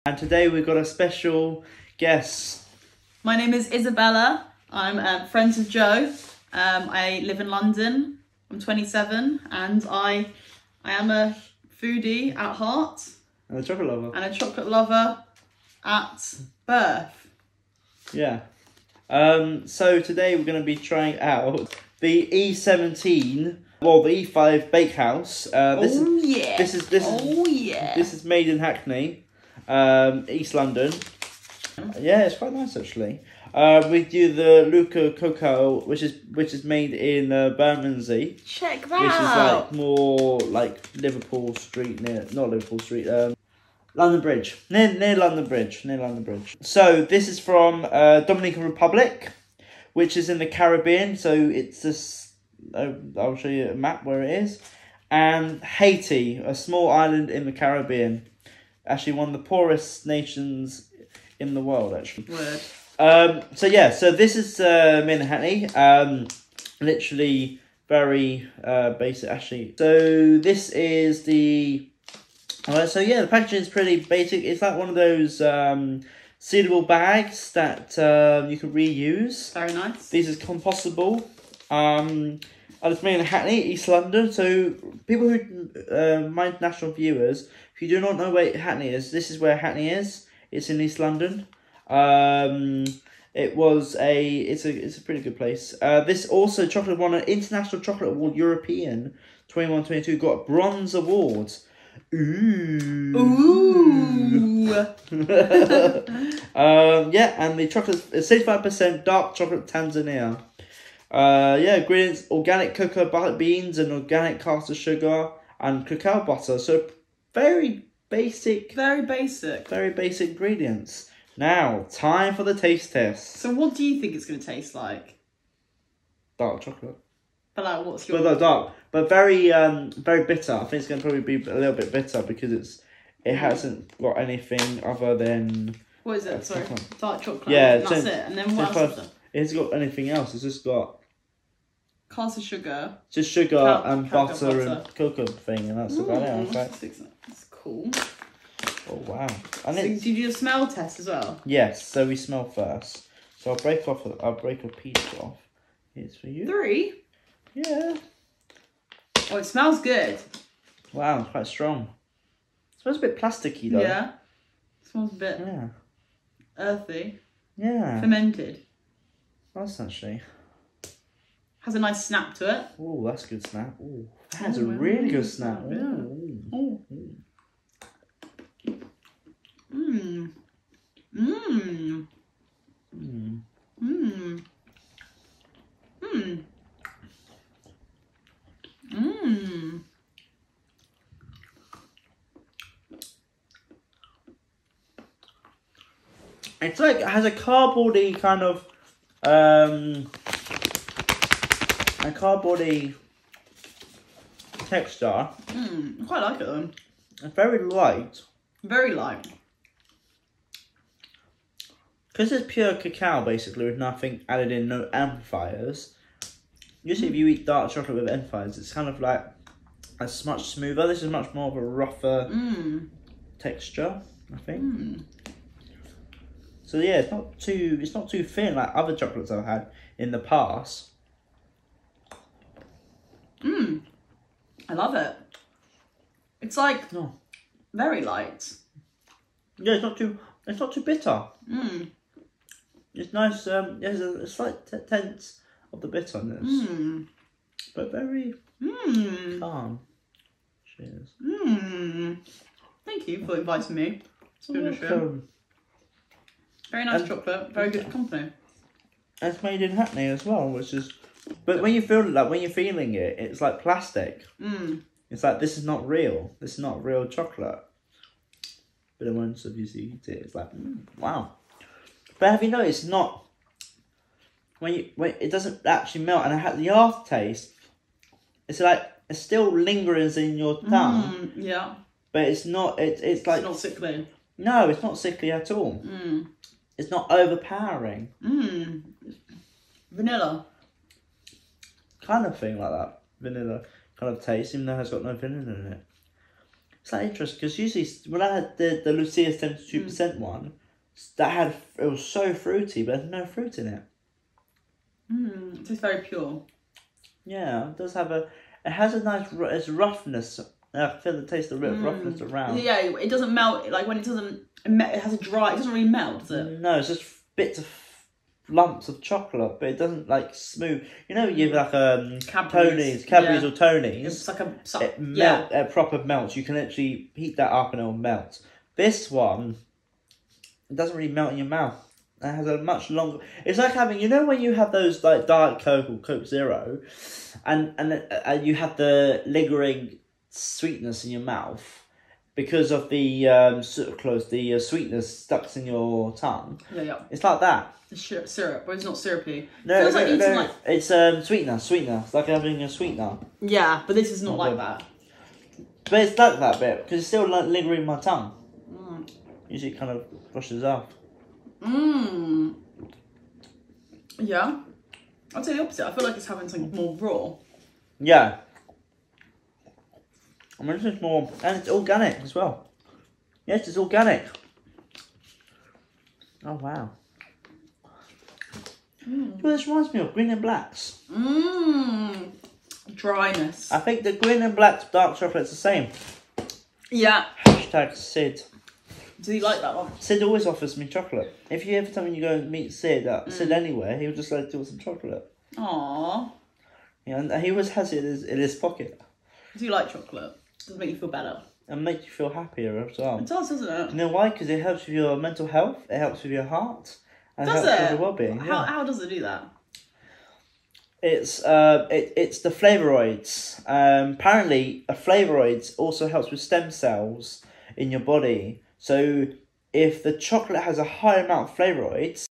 And today we've got a special guest. My name is Isabella. I'm friends with Joe. I live in London. I'm 27 and I am a foodie at heart. And a chocolate lover. And a chocolate lover at birth. Yeah. So today we're going to be trying out the E17, well, the E5 bakehouse. This is made in Hackney, East London. Yeah, it's quite nice actually. We do the Lococa, which is made in Bermondsey. Check that which out. Is like more like Liverpool Street, not Liverpool Street, London Bridge, near London Bridge. So this is from Dominican Republic, which is in the Caribbean. So it's just, I'll show you a map where it is, and Haiti, a small island in the Caribbean, actually one of the poorest nations in the world, actually. Word. So yeah, so this is made in Hackney. Literally very basic, actually. So this is the. So yeah, the packaging is pretty basic. It's like one of those sealable bags that you can reuse. Very nice. These is compostable. And it's made in Hackney, East London. So people who, my international viewers, if you do not know where Hackney is, this is where Hackney is. It's in East London. It's a pretty good place. This also chocolate won an International Chocolate Award European 21-22, got a bronze award. Ooh. Yeah, and the chocolate is 65% dark chocolate Tanzania. Yeah, ingredients: organic cocoa butter beans and organic caster sugar and cacao butter. So very basic ingredients. Now, time for the taste test. So what do you think it's going to taste like? Dark chocolate. But like, what's your... But dark, but very bitter. I think it's going to probably be a little bit bitter because it hasn't got anything other than... What is it? Sorry, dark chocolate. Yeah, and that's it. And then what else is it? It hasn't got anything else. It's just got... caster sugar. Just sugar and butter and cocoa thing, and that's about it. That's cool. Oh wow! And so did you do a smell test as well? Yes. So we smell first. So I'll break a piece off. Here's for you. 3. Yeah. Oh, it smells good. Wow, it's quite strong. It smells a bit plasticky though. Yeah. It smells a bit earthy. Yeah. Fermented. Nice actually. Has a nice snap to it. Oh, that's a good snap. Oh, that has a really good snap. Yeah. Oh. Mmm. Mmm. Mm. Mmm. Mmm. Mmm. It's like, it has a cardboardy kind of, a cardboardy texture. I quite like it though. It's very light. Very light. Because it's pure cacao basically with nothing added in, no amplifiers. Usually if you eat dark chocolate with amplifiers, it's kind of like, it's much smoother. This is much more of a rougher texture, I think. So yeah, it's not too thin like other chocolates I've had in the past. I love it. It's like very light. Yeah, it's not too bitter. It's nice. There's a slight tense of the bitterness, but very calm. Cheers. Thank you for inviting me. It's been a show. Very nice chocolate. Very good company. It's made in Hackney as well, which is. But when you feel like when you're feeling it, it's like plastic. It's like this is not real. This is not real chocolate. But then once you eat it, it's like wow. But have you noticed? Not when it doesn't actually melt, and I had the aftertaste. It's like it still lingers in your tongue. Yeah. But it's not. It's like it's not sickly. No, it's not sickly at all. It's not overpowering. Vanilla. Kind of thing like that. Vanilla kind of taste, even though it's got no vanilla in it. It's like interesting because usually when I had the Lucia 72% one, it was so fruity, but there's no fruit in it. It tastes very pure. Yeah, it does have it has a nice, it's roughness. I feel the taste of roughness around. Yeah, it doesn't melt, like when it doesn't, it has a dry, it doesn't really melt, does it? No, it's just bits of lumps of chocolate, but it doesn't like smooth. You know, you have like Cadbury's or Tony's. It's like it proper melts. You can literally heat that up and it'll melt. This one, it doesn't really melt in your mouth. It has a much longer. It's like having, you know, when you have those like Diet Coke or Coke Zero, and you have the lingering sweetness in your mouth because of the sweetness stuck in your tongue. Yeah. It's like that. The syrup, but it's not syrupy. No, feels like eating like it's sweetener. It's like having a sweetener. Yeah, but this is not like that. But it's like that bit because it's still like lingering in my tongue. Usually, it kind of brushes off. Yeah, I'd say the opposite. I feel like it's having something more raw. Yeah. I mean, this is more, and it's organic as well. Yes, it's organic. Oh wow. Well, this reminds me of Green and Blacks. Dryness. I think the Green and Blacks dark chocolate's the same. Yeah. Hashtag Sid. Do you like that one? Sid always offers me chocolate. If you ever tell me you go and meet Sid anywhere, he'll just like do some chocolate. Aww. Yeah, and he always has it in his pocket. Do you like chocolate? Does it make you feel better? And make you feel happier as well. It does, doesn't it? You know why? Because it helps with your mental health, it helps with your heart, and does it helps it? with your well-being. How does it do that? It's the flavonoids. Apparently, flavonoids also helps with stem cells in your body. So if the chocolate has a high amount of flavonoids,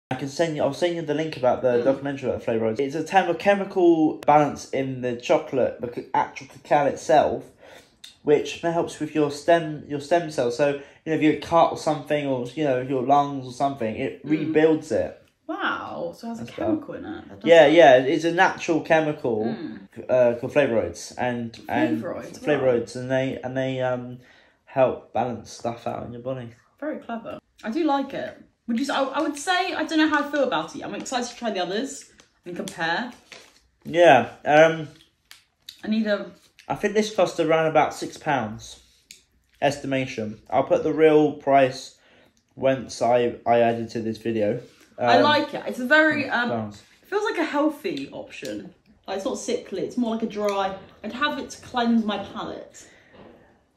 I'll send you the link about the documentary about the flavonoids. It's a term of chemical balance in the chocolate, the actual cacao itself, which helps with your stem cells. So, you know, if you get cut or something, or, you know, your lungs or something, it rebuilds it. Wow, so it has a chemical in it. Yeah, it's a natural chemical called flavonoids and flavonoids, and they help balance stuff out in your body. Very clever. I do like it. Would you? I would say I don't know how I feel about it. I'm excited to try the others and compare. Yeah. I think this cost around about £6 estimation. I'll put the real price once I added to this video. I like it. It's a very it feels like a healthy option. Like, it's not sickly. It's more like a dry. I'd have it to cleanse my palate.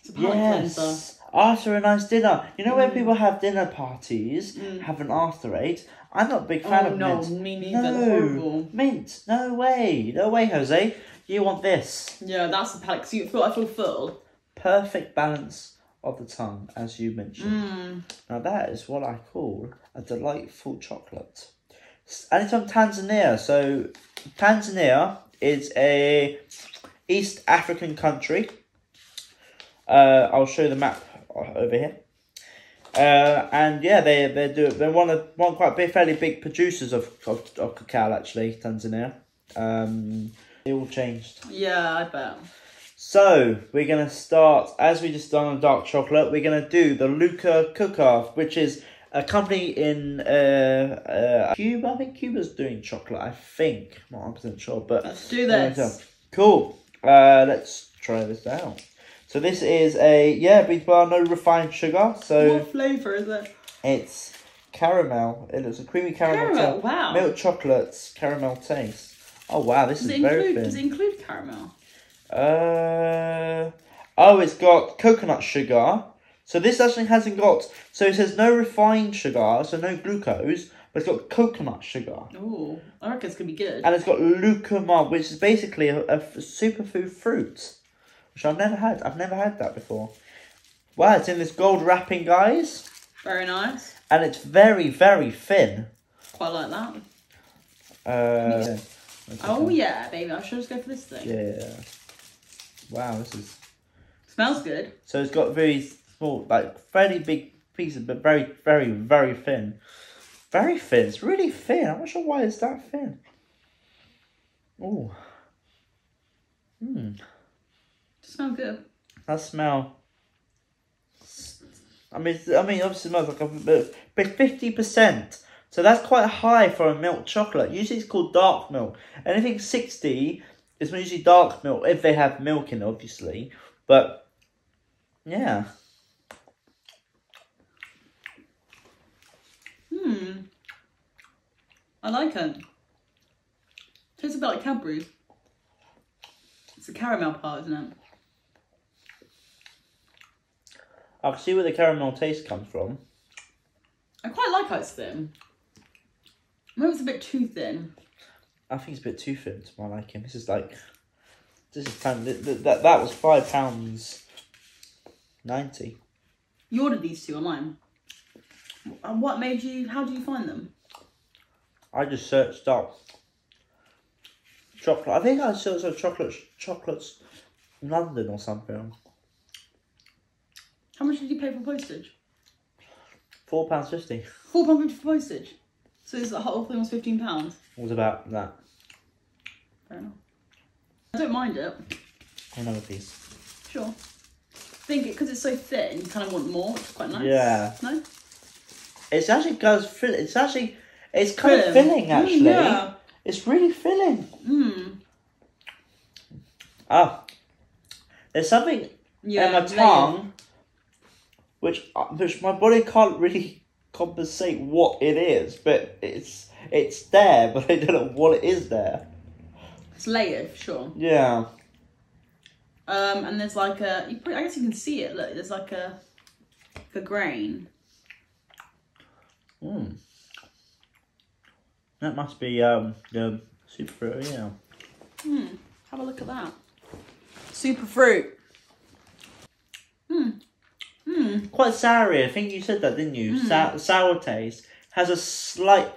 It's a palate cleanser. After a nice dinner. You know when people have dinner parties, have an after eight? I'm not a big fan of mint. No, me neither. That's horrible. Mint. No way, Jose. You want this. Yeah, that's the palate, because I feel full. Perfect balance of the tongue, as you mentioned. Now that is what I call a delightful chocolate. And it's from Tanzania. So Tanzania is a East African country. I'll show the map over here. And yeah, they're one quite big, fairly big producers of cacao, actually, Tanzania. It all changed. Yeah, I bet. So we're gonna start, as we just done on dark chocolate. We're gonna do the Lococa, which is a company in Cuba. I think Cuba's doing chocolate. I think, I'm not 100% sure, but let's do this. Cool. Let's try this out. So this is no refined sugar. So what flavour is it? It's caramel. It looks a creamy caramel. Wow. Milk chocolates, caramel taste. Oh wow, this is very thin. Does it include caramel? It's got coconut sugar. So this actually hasn't got. So it says no refined sugar, so no glucose, but it's got coconut sugar. Oh, I reckon it's gonna be good. And it's got lucuma, which is basically a superfood fruit. Which I've never had. I've never had that before. Wow, it's in this gold wrapping, guys. Very nice. And it's very, very thin. Quite like that. Oh yeah, baby. I should just go for this thing. Yeah. Wow, this is... Smells good. So it's got very small, like fairly big pieces, but very, very, very thin. Very thin. It's really thin. I'm not sure why it's that thin. Oh. Smell good. That smell I mean, obviously it smells like a but 50%. So that's quite high for a milk chocolate. Usually it's called dark milk. Anything 60 is usually dark milk if they have milk in it, obviously. But yeah. I like it. Tastes a bit like Cadbury's. It's the caramel part, isn't it? I can see where the caramel taste comes from. I quite like how it's thin. Maybe it's a bit too thin. I think it's a bit too thin to my liking. This is kind of, that was £5.90. You ordered these two online. And what made you? How did you find them? I just searched up chocolate. I think I searched up chocolates London or something. How much did you pay for postage? £4.50. £4.50 for postage. So the whole thing was £15. It was about that. Fair enough. I don't mind it. Another piece. Sure. I think because it's so thin, you kind of want more, which is quite nice. Yeah. No? It's actually fill. It's kind of filling actually. Yeah. It's really filling. There's something in my tongue which my body can't really compensate what it is, but it's there, but I don't know what it is there. It's layered, sure. Yeah. And there's like I guess you can see it. Look, there's like a That must be the super fruit, yeah. Have a look at that. Super fruit. Quite soury. I think you said that, didn't you? Sour taste. Has a slight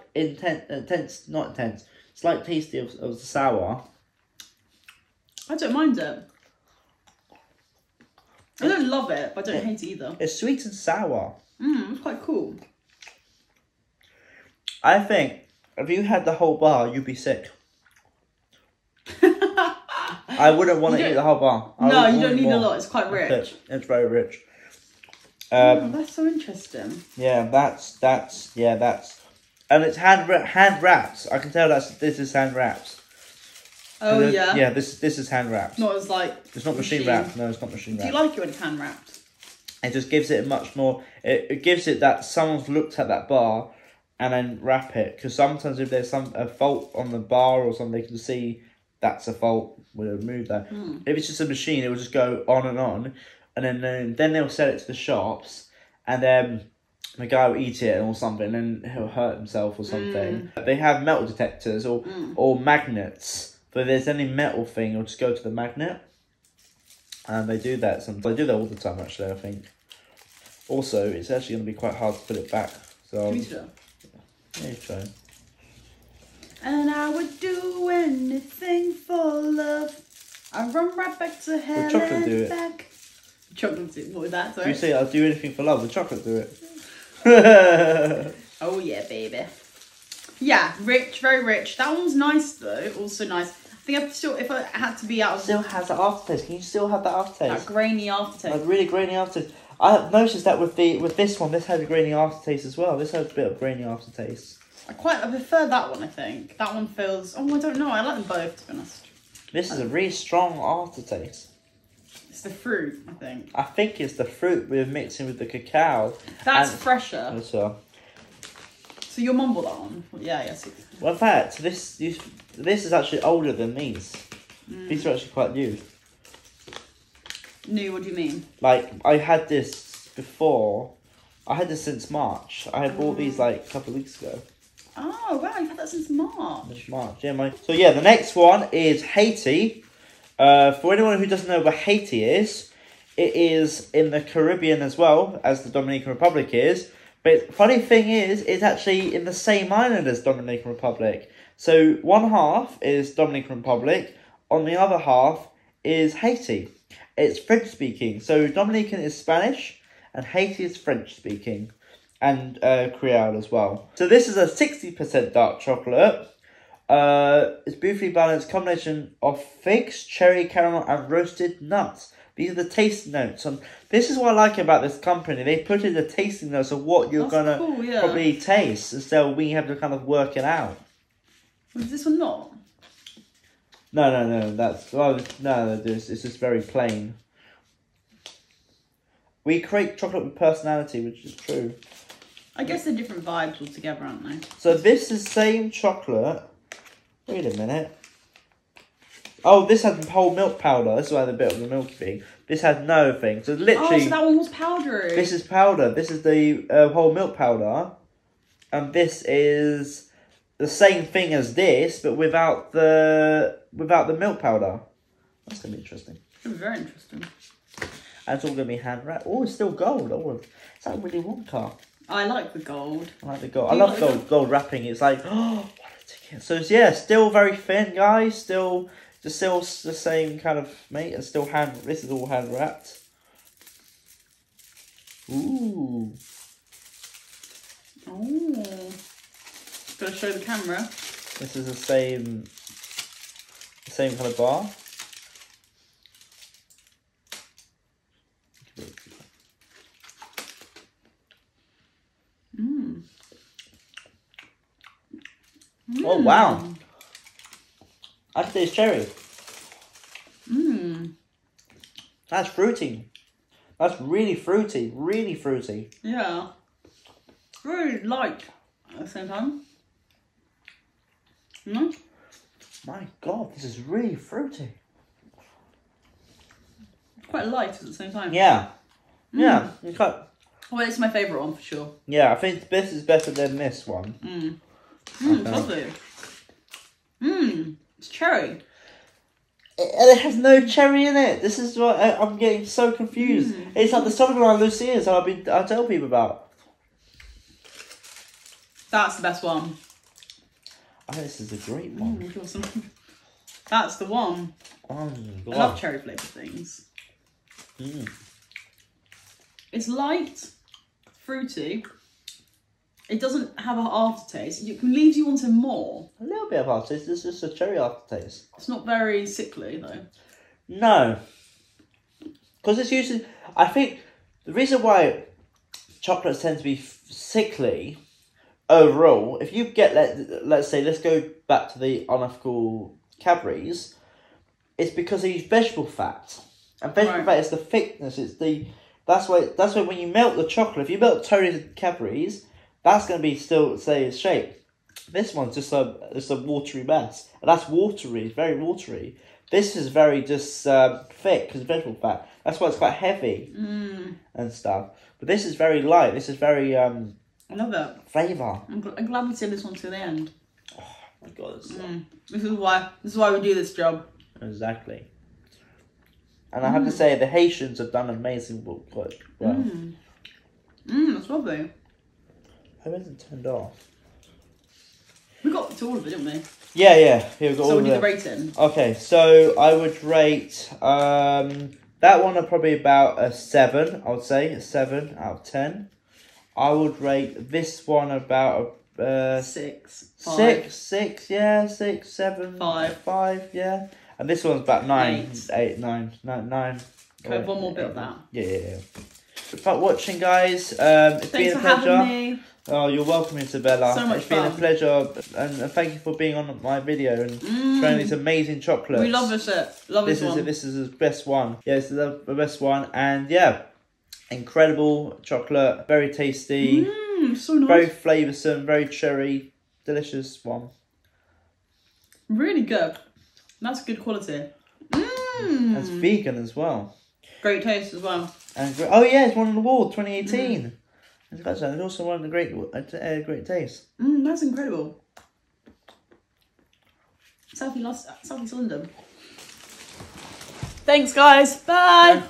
slight taste of the sour. I don't mind it. I don't love it, but I don't hate it either. It's sweet and sour. It's quite cool. I think if you had the whole bar, you'd be sick. I wouldn't want to eat the whole bar. No, you don't need a lot. It's quite rich. It's very rich. That's so interesting. Yeah, that's and it's hand wraps. I can tell this is hand wraps. Oh yeah. Yeah, this is hand wraps. Not as like. It's not machine wrapped. No, it's not machine wrapped. Do you like it when it's hand wrapped? It just gives it a much more. It gives it that someone's looked at that bar and then wrap it. Because sometimes if there's a fault on the bar or something, they can see that's a fault. We'll remove that. If it's just a machine, it will just go on, and then they'll sell it to the shops, and then the guy will eat it or something, and he'll hurt himself or something. They have metal detectors or magnets. So if there's any metal thing, you'll just go to the magnet. And they do that sometimes. They do that all the time, actually, I think. Also, it's actually going to be quite hard to put it back. So, yeah, you try. And I would do anything for love. I run right back to hell. The chocolate do it. Back. Chocolate do it. What was that? Sorry. You say I'll do anything for love. The chocolate do it. Oh yeah, baby. Yeah, rich, very rich. That one's nice though. Also nice. I think if I had to be out of. Still has that aftertaste. Can you still have that aftertaste? That grainy aftertaste. Like really grainy aftertaste. I've noticed that with this one, this has a grainy aftertaste as well. This has a bit of grainy aftertaste. I prefer that one, I think. That one feels... Oh, I don't know. I like them both, to be honest. This is a really strong aftertaste. It's the fruit, I think. I think it's the fruit we're mixing with the cacao. That's fresher. So you'll mumble that one? Yeah, yes. Well, in fact, this is actually older than these. These are actually quite new. New, what do you mean? Like, I had this before. I had this since March. I had bought these like a couple of weeks ago. Oh, wow, you've had that since March. So yeah, the next one is Haiti. For anyone who doesn't know where Haiti is, it is in the Caribbean as well as the Dominican Republic is. But funny thing is, it's actually in the same island as Dominican Republic. So one half is Dominican Republic, on the other half is Haiti. It's French speaking. So Dominican is Spanish and Haiti is French speaking. And Creole as well. So this is a 60% dark chocolate. It's beautifully balanced combination of figs, cherry, caramel, and roasted nuts. These are the tasting notes. This is what I like about this company. They put in the tasting notes of what you're gonna probably taste, so we have to kind of work it out. Was this one not? No. It's just very plain. We create chocolate with personality, which is true. I guess they're different vibes altogether, aren't they? So this is same chocolate. Wait a minute. Oh, this had whole milk powder. This is why the bit of the milky thing. This had no thing. So literally. Oh, so that one was powdery. This is powder. This is the whole milk powder, and this is the same thing as this, but without the milk powder. That's gonna be interesting. It's gonna be very interesting. And it's all gonna be hand wrapped. Oh, it's still gold. Oh, it's like Willy Wonka. I like the gold. I like the gold. I love gold wrapping. It's like, oh, what a ticket. So yeah, still very thin, guys. Still the same kind of mate. It's still This is all hand wrapped. Ooh. Oh. Gotta show the camera. This is the same kind of bar. Oh wow! I can taste cherry. That's fruity. That's really fruity. Really fruity. Yeah. Very light at the same time. My God, this is really fruity. Quite light at the same time. Yeah. Yeah. It's quite... Well, it's my favourite one for sure. Yeah, I think this is better than this one. It's lovely. It's cherry. It has no cherry in it. This is what I'm getting so confused. It's like the Sorbonne Lucia's I tell people about. That's the best one. Oh, this is a great one. That's the one. Oh, I love cherry flavoured things. It's light, fruity. It doesn't have an aftertaste. It leaves you wanting more. A little bit of aftertaste. It's just a cherry aftertaste. It's not very sickly though. No. Because it's usually... I think the reason why chocolates tend to be sickly overall, if you get, let's say, let's go back to the unethical Cadbury's, it's because they use vegetable fat. And vegetable fat is the thickness. That's why when you melt the chocolate, if you melt Tony's Cadbury's, that's going to be still, say, its shape. This one's just a watery mess. And that's watery, very watery. This is very just thick because of vegetable fat. That's why it's quite heavy and stuff. But this is very light. This is very... I love that. Flavour. I'm glad we see this one to the end. Oh my God. This is why we do this job. Exactly. And I have to say, the Haitians have done amazing work. Well. That's lovely. Why hasn't it turned off? We got to all of it, didn't we? Yeah. Here we got so all we'll of do it. the rating. Okay, so I would rate that one probably about a 7. I would say a 7 out of 10. I would rate this one about a 6. 6. Yeah, 6, 7, 5. Yeah, and this one's about 9, 8, 9. Okay, one more bit of that. Yeah. Thanks for watching, guys. It's been a pleasure. Having me. Oh, you're welcome, Isabella. So much It's been a pleasure, and thank you for being on my video and showing these amazing chocolates. We love this shit. Love this one. This is the best one. Yeah, this is the best one, and yeah, incredible chocolate, very tasty, so nice, very flavoursome, very cherry, delicious one. Really good. That's good quality. It's vegan as well. Great taste as well. And oh yeah, it's won an award 2018. It's also one of the great taste. That's incredible. South East London. Thanks, guys. Bye.